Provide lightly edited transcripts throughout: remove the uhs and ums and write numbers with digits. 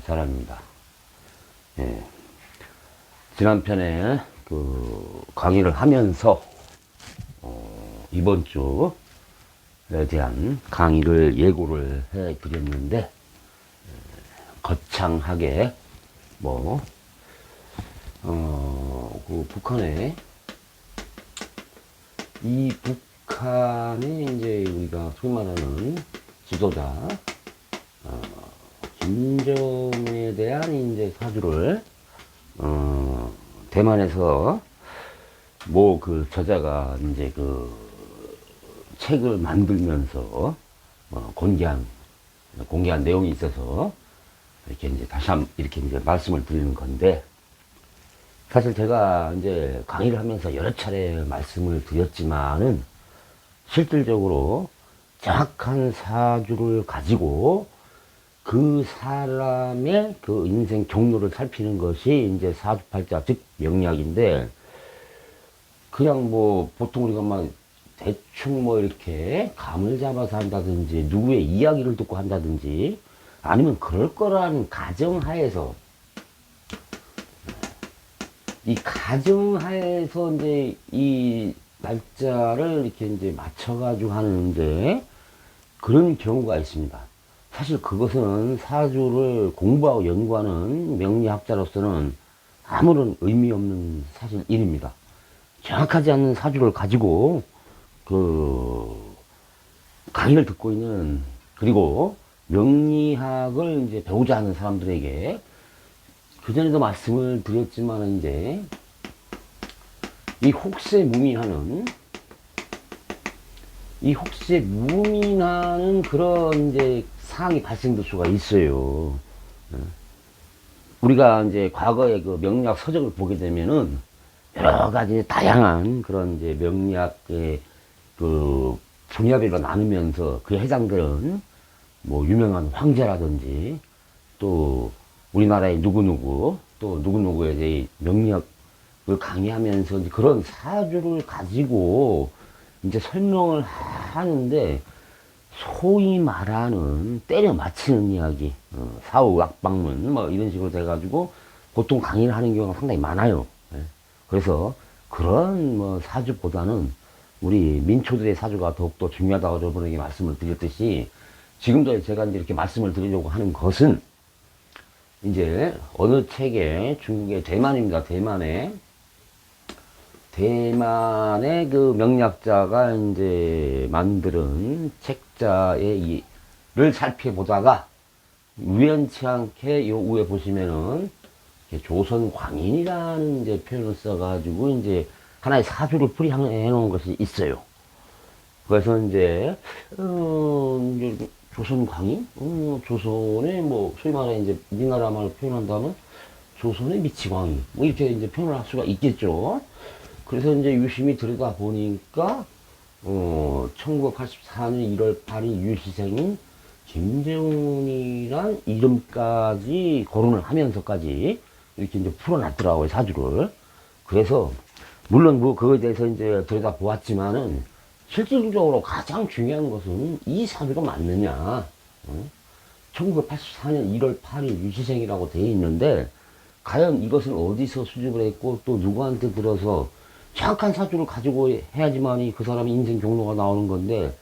사람입니다. 예. 지난 편에 그 강의를 하면서 이번 주에 대한 강의를 예고를 해 드렸는데 거창하게 그 북한에 이 북한에 이제 우리가 소위 말하는 지도자 김정은에 대한 이제 사주를 대만에서 그 저자가 이제 그 책을 만들면서 공개한 내용이 있어서 이렇게 이제 다시 한번 이렇게 이제 말씀을 드리는 건데, 사실 제가 이제 강의를 하면서 여러 차례 말씀을 드렸지만은 실질적으로 정확한 사주를 가지고 그 사람의 그 인생 경로를 살피는 것이 이제 사주팔자, 즉 명리학인데, 그냥 보통 우리가 대충 이렇게 감을 잡아서 한다든지 누구의 이야기를 듣고 한다든지 아니면 그럴 거라는 가정하에서, 이 가정하에서 이제 이 날짜를 이렇게 이제 맞춰가지고 하는데 그런 경우가 있습니다. 사실 그것은 사주를 공부하고 연구하는 명리학자로서는 아무런 의미 없는 사실 일입니다. 정확하지 않는 사주를 가지고 강의를 듣고 있는, 그리고 명리학을 이제 배우자 하는 사람들에게 그전에도 말씀을 드렸지만 이제 이 혹세무민하는 그런 이제 상황이 발생될 수가 있어요. 우리가 이제 과거의 그 명리학 서적을 보게 되면은 여러 가지 다양한 그런 이제 명리학의 그 분야별로 나누면서 그에 해당되는 유명한 황제라든지 또 우리나라의 누구누구 또 누구누구에 대해 명리학을 강의하면서 이제 그런 사주를 가지고 이제 설명을 하는데, 소위 말하는 때려 맞히는 이야기, 사후락박문 이런 식으로 돼가지고 보통 강의를 하는 경우가 상당히 많아요. 예. 그래서 그런 사주보다는 우리 민초들의 사주가 더욱더 중요하다고 저번에 말씀을 드렸듯이, 지금도 제가 이제 이렇게 말씀을 드리려고 하는 것은 이제 어느 책에, 중국의 대만입니다. 대만의 그 명리학자가 이제 만드는 책자의 를 살펴보다가 우연치 않게 요 위에 보시면은 조선광인이라는 이제 표현을 써가지고 이제 하나의 사주를 풀이해 놓은 것이 있어요. 그래서 이제 조선광인? 조선의 소위 말해 이제 우리나라 말로 표현한다면 조선의 미치광이 이렇게 이제 표현을 할 수가 있겠죠. 그래서 이제 유심히 들여다 보니까 1984년 1월 8일 유시생인 김정은이란 이름까지 거론을 하면서까지 이렇게 이제 풀어놨더라고요, 사주를. 그래서 물론 그거에 대해서 이제 들여다 보았지만은 실질적으로 가장 중요한 것은 이 사주가 맞느냐. 1984년 1월 8일 유시생이라고 되어 있는데 과연 이것은 어디서 수집을 했고 또 누구한테 들어서 정확한 사주를 가지고 해야지만이 그 사람의 인생 경로가 나오는 건데,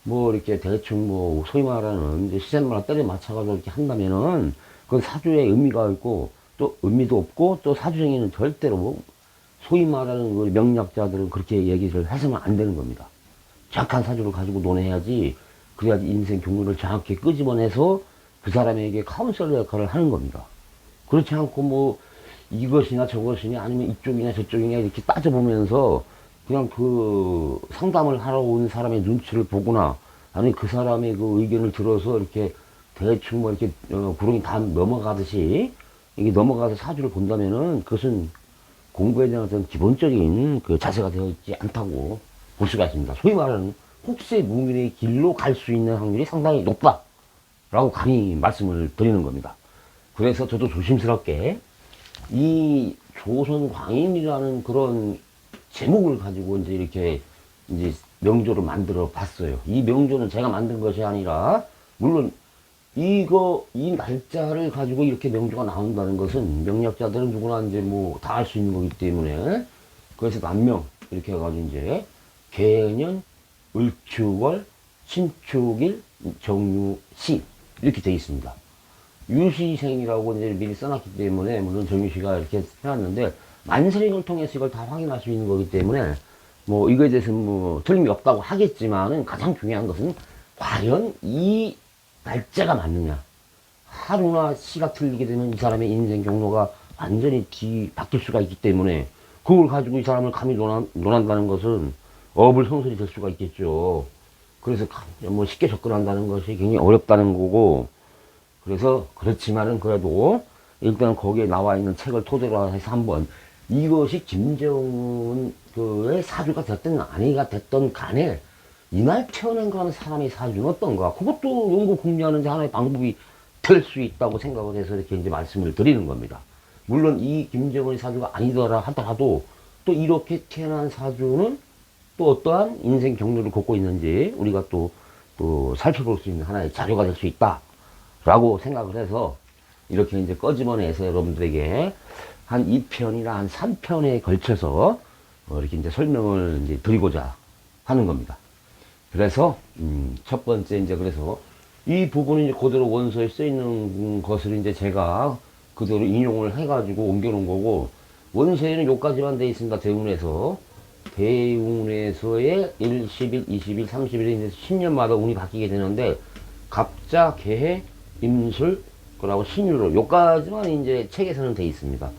이렇게 대충 소위 말하는 이제 시샘말로 때려 맞춰가지고 이렇게 한다면은 그건 사주에 의미가 있고 또 의미도 없고, 또 사주쟁이는 절대로 소위 말하는 그 명리학자들은 그렇게 얘기를 해서는 안 되는 겁니다. 정확한 사주를 가지고 논해야지, 그래야지 인생 경로를 정확히 끄집어내서 그 사람에게 카운셀러 역할을 하는 겁니다. 그렇지 않고 이것이나 저것이냐 아니면 이쪽이냐 저쪽이냐 이렇게 따져보면서 그냥 그 상담을 하러 온 사람의 눈치를 보거나 아니면 그 사람의 그 의견을 들어서 이렇게 대충 이렇게 구렁이 다 넘어가듯이 이게 넘어가서 사주를 본다면은 그것은 공부에 대한 어떤 기본적인 그 자세가 되어 있지 않다고 볼 수가 있습니다. 소위 말하는 혹세무민의 길로 갈 수 있는 확률이 상당히 높다라고 감히 말씀을 드리는 겁니다. 그래서 저도 조심스럽게 이 조선광인이라는 그런 제목을 가지고 이제 이렇게 이제 명조를 만들어 봤어요. 이 명조는 제가 만든 것이 아니라, 물론 이 날짜를 가지고 이렇게 명주가 나온다는 것은 명리학자들은 누구나 이제 뭐 다 알 수 있는 거기 때문에 그래서 난명 이렇게 해가지고 이제 개년, 을추월, 신축일, 정유시 이렇게 되어 있습니다. 유시생이라고 이제 미리 써놨기 때문에 물론 정유시가 이렇게 해놨는데 만세령을 통해서 이걸 다 확인할 수 있는 거기 때문에 뭐 이거에 대해서는 뭐 틀림이 없다고 하겠지만은 가장 중요한 것은 과연 이 날짜가 맞느냐. 하루나 시가 틀리게 되면 이 사람의 인생 경로가 완전히 바뀔 수가 있기 때문에 그걸 가지고 이 사람을 감히 논한다는 것은 어불성설이 될 수가 있겠죠. 그래서 뭐 쉽게 접근한다는 것이 굉장히 어렵다는 거고, 그래서 그렇지만은 그래도 일단 거기에 나와 있는 책을 토대로 해서 한번 이것이 김정은 그의 사주가 됐든 아니가 됐든 간에 이날 태어난 그런 사람의 사주는 어떤가, 그것도 연구 공부하는 하나의 방법이 될 수 있다고 생각을 해서 이렇게 이제 말씀을 드리는 겁니다. 물론 이 김정은의 사주가 아니더라 하더라도 또 이렇게 태어난 사주는 또 어떠한 인생 경로를 걷고 있는지 우리가 또 살펴볼 수 있는 하나의 자료가 될 수 있다 라고 생각을 해서 이렇게 이제 꺼집어내서 여러분들에게 한 2편이나 한 3편에 걸쳐서 이렇게 이제 설명을 이제 드리고자 하는 겁니다. 그래서 첫 번째 이제 그래서 이 부분은 이제 그대로 원서에 써 있는 것을 이제 제가 그대로 인용을 해가지고 옮겨놓은 거고, 원서에는 요까지만 돼 있습니다. 대운에서. 대운에서의 1, 10일, 20일, 30일, 이제 10년마다 운이 바뀌게 되는데, 갑자, 개해, 임술, 그러고 신유로, 요까지만 이제 책에서는 돼 있습니다.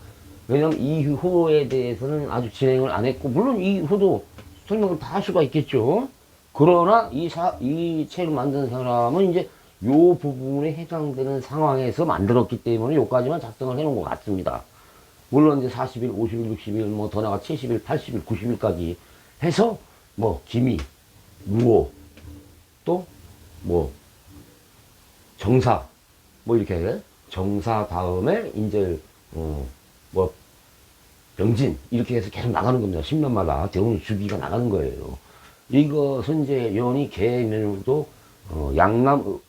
왜냐면 이후에 대해서는 아직 진행을 안 했고, 물론 이후도 설명을 다 할 수가 있겠죠. 그러나 이 책을 만든 사람은 이제 요 부분에 해당되는 상황에서 만들었기 때문에 요까지만 작성을 해 놓은 것 같습니다. 물론 이제 40일, 50일, 60일, 뭐 더 나가 70일, 80일, 90일까지 해서 뭐 기미, 무호, 또 뭐 정사, 뭐 이렇게 정사 다음에 이제 뭐 병진 이렇게 해서 계속 나가는 겁니다. 10년마다 대운 주기가 나가는 거예요. 이것은 이제 연이 개면도 양남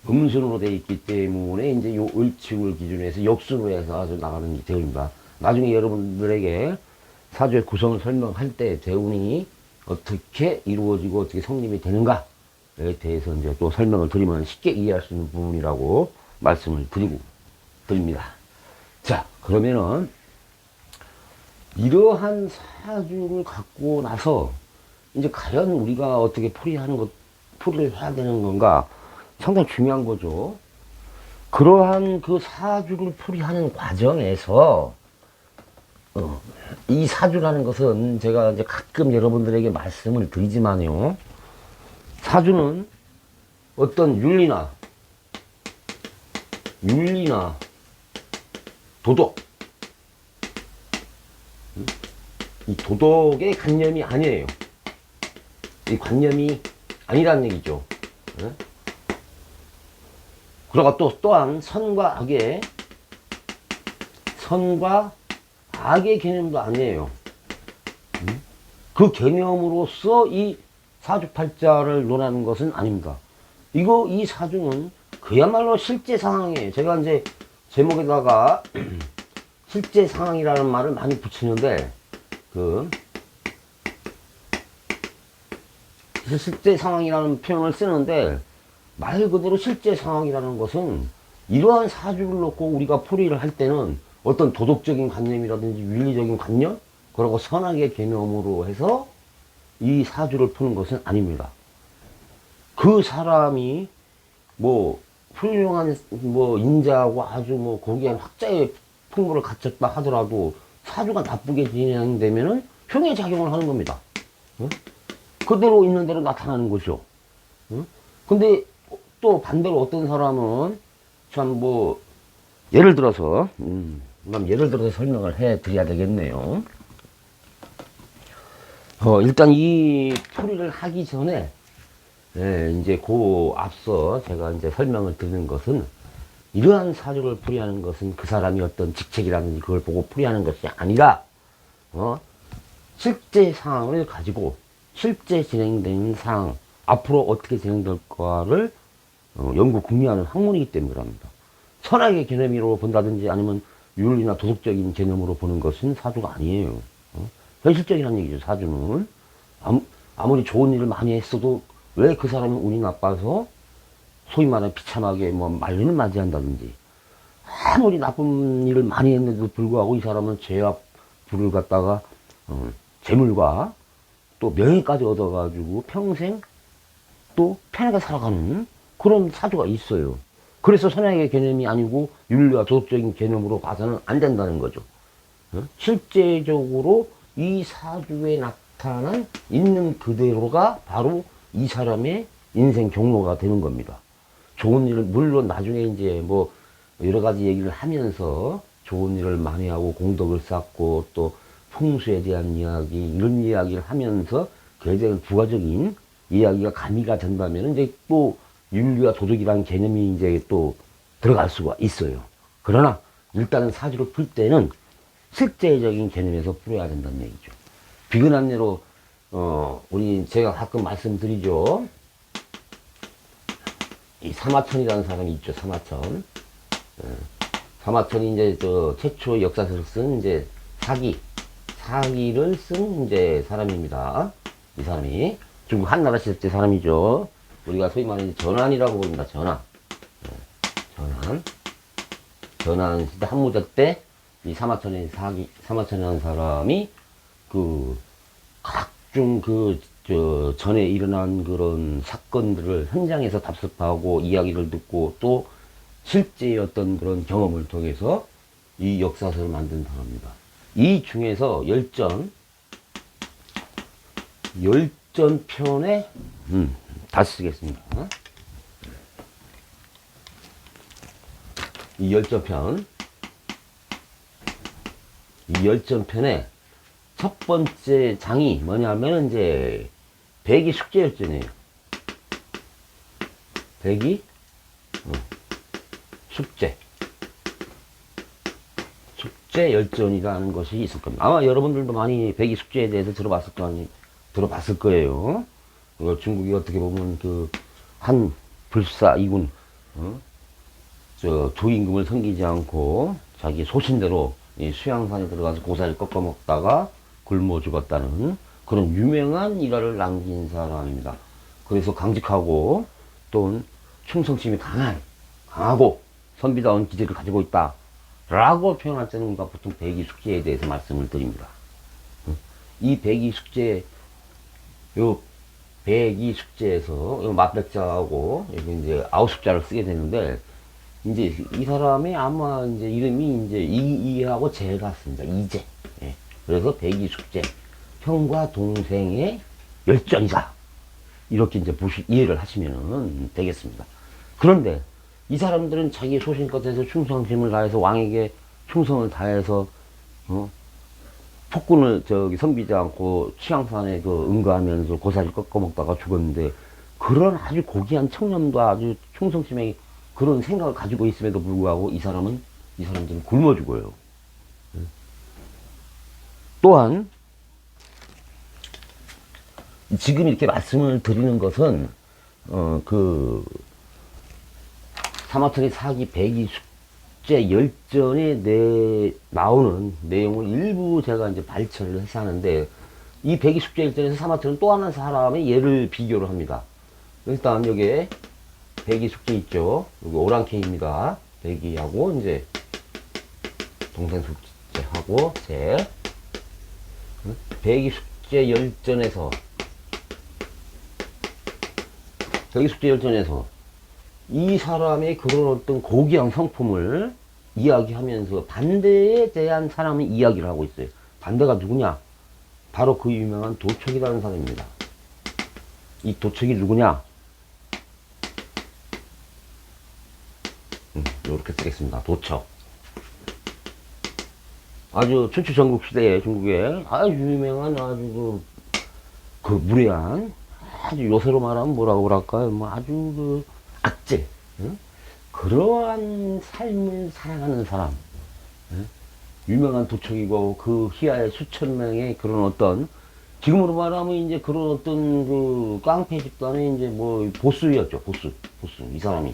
음순으로 되어 있기 때문에 이제 요 을칙을 기준으로 해서 역순으로 해서 아주 나가는 대운입니다. 나중에 여러분들에게 사주의 구성을 설명할 때 대운이 어떻게 이루어지고 어떻게 성립이 되는가에 대해서 이제 또 설명을 드리면 쉽게 이해할 수 있는 부분이라고 말씀을 드립니다. 자, 그러면은 이러한 사주를 갖고 나서 이제 과연 우리가 어떻게 풀이를 해야 되는 건가 상당히 중요한 거죠. 그러한 그 사주를 풀이하는 과정에서 이 사주라는 것은 제가 이제 가끔 여러분들에게 말씀을 드리지만요, 사주는 어떤 윤리나 도덕, 이 도덕의 관념이 아니에요. 이 관념이 아니라는 얘기죠. 그리고 또한 선과 악의 개념도 아니에요. 그 개념으로서 이 사주팔자를 논하는 것은 아닙니다. 이 사주는 그야말로 실제 상황이에요. 제가 이제 제목에다가 실제 상황이라는 말을 많이 붙이는데, 실제 상황이라는 표현을 쓰는데, 말 그대로 실제 상황이라는 것은 이러한 사주를 놓고 우리가 풀이를 할 때는 어떤 도덕적인 관념이라든지 윤리적인 관념, 그리고 선악의 개념으로 해서 이 사주를 푸는 것은 아닙니다. 그 사람이 뭐 훌륭한 뭐 인자하고 아주 뭐 고귀한 학자의 풍부를 갖췄다 하더라도 사주가 나쁘게 진행되면은 형의 작용을 하는 겁니다. 그대로 있는 대로 나타나는 거죠. 근데 또 반대로 어떤 사람은 참 뭐 예를 들어서 설명을 해 드려야 되겠네요. 일단 이 풀이를 하기 전에 이제 앞서 제가 이제 설명을 드리는 것은, 이러한 사주를 풀이하는 것은 그 사람이 어떤 직책이라든지 그걸 보고 풀이하는 것이 아니라 실제 상황을 가지고 실제 진행되는 상황, 앞으로 어떻게 진행될까를 영구 궁리하는 학문이기 때문에 그럽니다. 선악의 개념으로 본다든지 아니면 윤리나 도덕적인 개념으로 보는 것은 사주가 아니에요. 현실적이라는 얘기죠, 사주는. 아무리 좋은 일을 많이 했어도 왜 그 사람이 운이 나빠서 소위 말하는 비참하게 뭐 말년을 맞이한다든지, 아무리 나쁜 일을 많이 했는데도 불구하고 이 사람은 죄와 불을 갖다가 재물과 또 명예까지 얻어가지고 평생 또 편하게 살아가는 그런 사주가 있어요. 그래서 선악의 개념이 아니고 윤리와 도덕적인 개념으로 봐서는 안 된다는 거죠. 실제적으로 이 사주에 나타난 있는 그대로가 바로 이 사람의 인생 경로가 되는 겁니다. 좋은 일을, 물론 나중에 이제 뭐 여러 가지 얘기를 하면서 좋은 일을 많이 하고 공덕을 쌓고 또 풍수에 대한 이야기, 이런 이야기를 하면서 그에 대한 부가적인 이야기가 가미가 된다면 이제 또 윤리와 도덕이라는 개념이 이제 또 들어갈 수가 있어요. 그러나 일단은 사주를 풀 때는 실제적인 개념에서 풀어야 된다는 얘기죠. 비근한 예로 우리 제가 가끔 말씀드리죠. 이 사마천이라는 사람이 있죠. 사마천. 사마천이 이제 최초 역사서를 쓴 이제 사기를 쓴 이제 사람입니다. 이 사람이 중국 한나라 시대 때 사람이죠. 우리가 소위 말하는 전환이라고 부릅니다. 전환 시대 한무자 때 이 사마천이라는 사람이 그 각종 전에 일어난 그런 사건들을 현장에서 답습하고 이야기를 듣고 또 실제의 어떤 그런 경험을 통해서 이 역사서를 만든 사람입니다. 이 중에서 열전편에 다시 쓰겠습니다. 이 열전편에 첫 번째 장이 뭐냐면 이제 백이 숙제열전이에요. 백이 숙제열전이라는 것이 있을 겁니다. 아마 여러분들도 많이 백이 숙제에 대해서 들어봤을 거예요. 중국이 어떻게 보면 한 불사 이군 두 임금을 섬기지 않고 자기 소신대로 이 수양산에 들어가서 고사를 꺾어 먹다가 굶어 죽었다는 그런 유명한 일화를 남긴 사람입니다. 그래서 강직하고 또 충성심이 강하고 선비다운 기질을 가지고 있다 라고 표현할 때는 우리가 보통 백이 숙제에 대해서 말씀을 드립니다. 이 백이 숙제에서 맞백자하고 이제 아홉숙자를 쓰게 되는데 이제 이 사람의 아마 이제 이름이 이제 이하고 제가 씁니다. 이제. 예. 그래서 백이 숙제. 형과 동생의 열전이다. 이렇게 이제 이해를 하시면 되겠습니다. 그런데 이 사람들은 자기 소신껏 해서 충성심을 다해서 왕에게 충성을 다해서, 폭군을 섬기지 않고 취향산에 응거하면서 고사를 꺾어 먹다가 죽었는데 그런 아주 고귀한 청렴과 아주 충성심의 그런 생각을 가지고 있음에도 불구하고 이 사람들은 굶어 죽어요. 또한 지금 이렇게 말씀을 드리는 것은 사마천의 사기 백이 숙제 열전에 나오는 내용을 일부 제가 이제 발췌를 해서 하는데 이 백이 숙제 열전에서 사마천은 또 하나 사람의 예를 비교를 합니다. 일단 여기에 백이 숙제 있죠. 여기 오랑캐입니다. 백이하고 이제 동생 숙제하고 백이 숙제 열전에서 이 사람의 그런 어떤 고귀한 성품을 이야기하면서 반대에 대한 사람의 이야기를 하고 있어요. 반대가 누구냐? 바로 그 유명한 도척이라는 사람입니다. 이 도척이 누구냐? 이렇게 쓰겠습니다. 도척. 아주 춘추 전국 시대에 중국에 아주 유명한 아주 무례한 아주 요새로 말하면 뭐라고 그럴까요? 뭐 아주 악질. 그러한 삶을 살아가는 사람. 유명한 도척이고 그 희하의 수천 명의 그런 어떤 지금으로 말하면 이제 그런 어떤 그 깡패 집단의 이제 뭐 보스였죠. 보스. 이 사람이.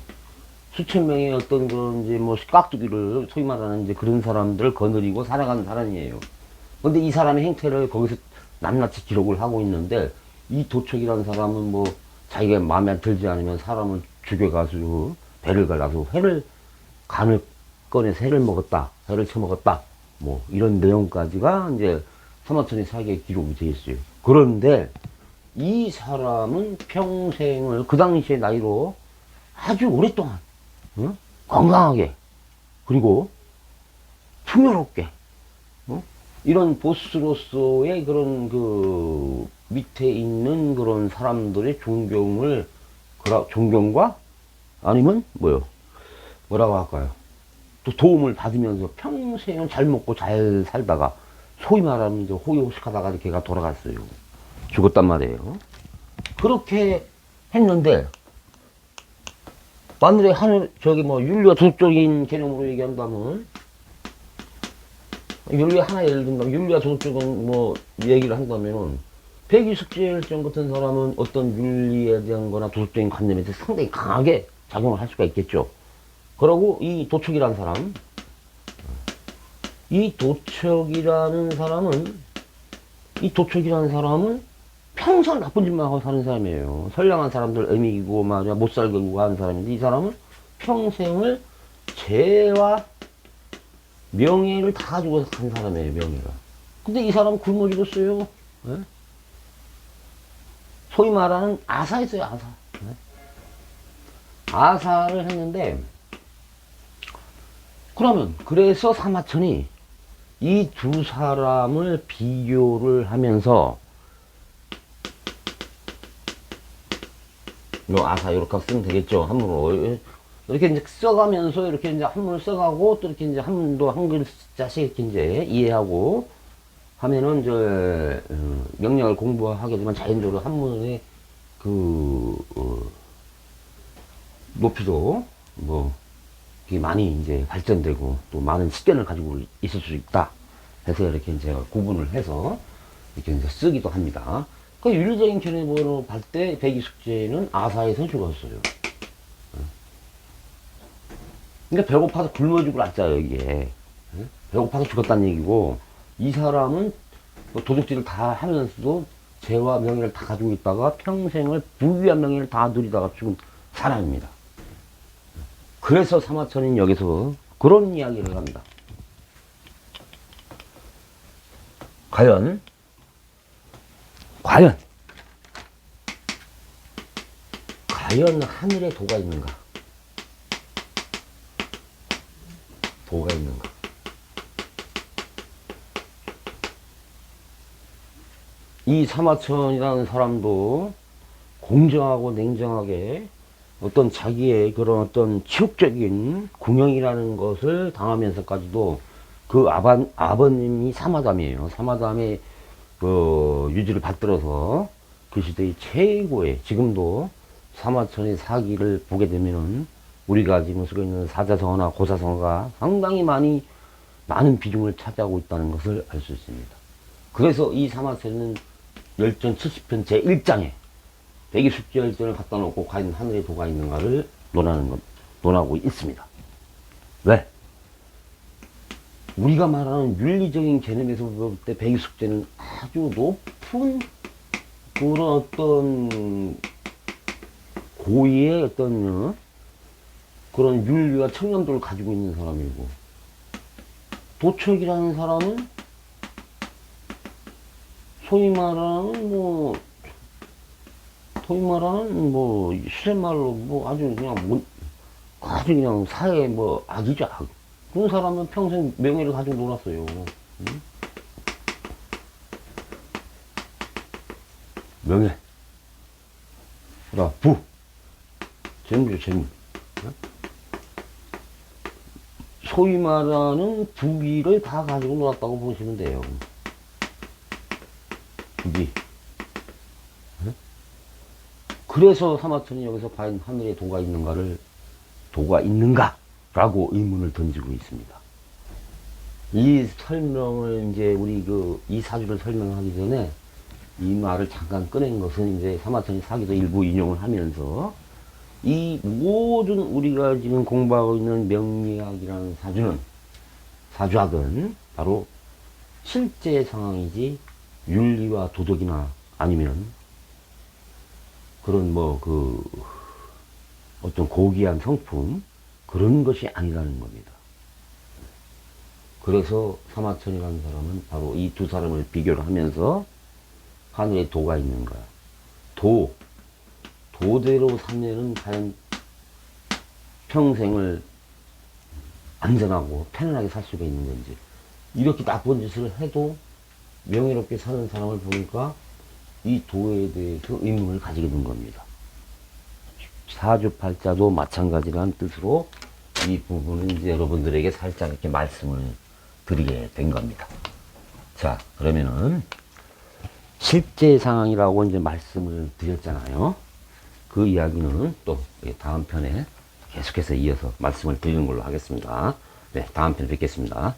수천 명의 어떤 그런 이제 뭐 깍두기를 소위 말하는 이제 그런 사람들을 거느리고 살아가는 사람이에요. 근데 이 사람의 행태를 거기서 낱낱이 기록을 하고 있는데 이 도척이라는 사람은 뭐 자기가 마음에 들지 않으면 사람을 죽여가지고 배를 갈라서 간을 꺼내서 회를 먹었다. 회를 처먹었다. 뭐 이런 내용까지가 이제 사마천의 사기에 기록이 되어 있어요. 그런데 이 사람은 평생을 그 당시의 나이로 아주 오랫동안 건강하게 그리고 풍요롭게 이런 보스로서의 그런 그 밑에 있는 그런 사람들의 존경과 아니면 뭐라고 할까요? 또 도움을 받으면서 평생을 잘 먹고 잘 살다가 소위 말하면 이제 호의호식하다가 걔가 돌아갔어요. 죽었단 말이에요. 그렇게 했는데 만일에 윤리와 도덕적인 개념으로 얘기한다면 예를 든다면 윤리와 도덕적인 뭐 얘기를 한다면은 백이숙지일정 같은 사람은 어떤 윤리에 대한 거나 도덕적인 관념에 대해서 상당히 강하게 작용을 할 수가 있겠죠. 그러고 이 도척이라는 사람은 평생 나쁜 짓만 하고 사는 사람이에요. 선량한 사람들 애미고 말이야 못 살고 하는 사람인데 이 사람은 평생을 죄와 명예를 다 가지고 산 사람이에요. 명예를. 근데 이 사람은 굶어 죽었어요. 네? 소위 말하는 아사였어요. 아사. 네? 아사를 했는데 그래서 사마천이 이 두 사람을 비교를 하면서 아사 이렇게 쓰면 되겠죠. 한문으로 이렇게 이제 써가면서 이렇게 이제 한문을 써가고 또 이렇게 이제 한문도 한 글자씩 이렇게 이제 이해하고 하면은 명령을 공부하게 되면 자연적으로 한문의 높이도 이게 많이 이제 발전되고 또 많은 식견을 가지고 있을 수 있다 해서 이렇게 이제 구분을 해서 이렇게 이제 쓰기도 합니다. 그 윤리적인 개념으로 볼 때 백이숙제는 아사에서 죽었어요. 그러니까 배고파서 굶어 죽을 아짜요 이게. 배고파서 죽었다는 얘기고 이 사람은 도둑질을 다 하면서도 죄와 명예를 다 가지고 있다가 평생을 부귀한 명예를 다 누리다가 죽은 사람입니다. 그래서 사마천은 여기서 그런 이야기를 합니다. 과연 하늘에 도가 있는가? 이 사마천이라는 사람도 공정하고 냉정하게 어떤 자기의 그런 어떤 치욕적인 궁형이라는 것을 당하면서까지도 그 아버님이 사마담이에요. 사마담의 유지를 받들어서 그 시대의 최고의, 지금도 사마천의 사기를 보게 되면은 우리가 지금 쓰고 있는 사자성어나 고사성어가 상당히 많은 비중을 차지하고 있다는 것을 알 수 있습니다. 그래서 이 사마천은 열전 70편 제1장에 백이숙지열전을 갖다 놓고 과연 하늘에 도가 있는가를 논하고 있습니다. 왜? 우리가 말하는 윤리적인 개념에서 볼 때 백이숙제는 아주 높은 그런 어떤 고위의 어떤 그런 윤리와 청렴도를 가지고 있는 사람이고, 도척이라는 사람은 소위 말하는 시샘말로 아주 그냥 사회 악이죠, 악. 그런 사람은 평생 명예를 가지고 놀았어요. 응? 명예. 재물이죠, 재물. 응? 소위 말하는 부귀를 다 가지고 놀았다고 보시면 돼요. 부귀. 응? 그래서 사마천이 여기서 과연 하늘에 도가 있는가? 라고 의문을 던지고 있습니다. 이 설명을 이제 우리 이 사주를 설명하기 전에 이 말을 잠깐 꺼낸 것은 이제 사마천이 사기도 일부 인용을 하면서 이 모든 우리가 지금 공부하고 있는 명리학이라는 사주학은 바로 실제 상황이지 윤리와 도덕이나 아니면 그런 어떤 고귀한 성품 그런 것이 아니라는 겁니다. 그래서 사마천이라는 사람은 바로 이 두 사람을 비교를 하면서 하늘에 도가 있는 거야. 도대로 살면은 과연 평생을 안전하고 편안하게 살 수가 있는 건지. 이렇게 나쁜 짓을 해도 명예롭게 사는 사람을 보니까 이 도에 대해서 의문을 가지게 된 겁니다. 사주팔자도 마찬가지라는 뜻으로 이 부분은 이제 여러분들에게 살짝 이렇게 말씀을 드리게 된 겁니다. 자, 그러면은 실제 상황이라고 이제 말씀을 드렸잖아요. 그 이야기는 또 다음 편에 계속해서 이어서 말씀을 드리는 걸로 하겠습니다. 네, 다음 편에 뵙겠습니다.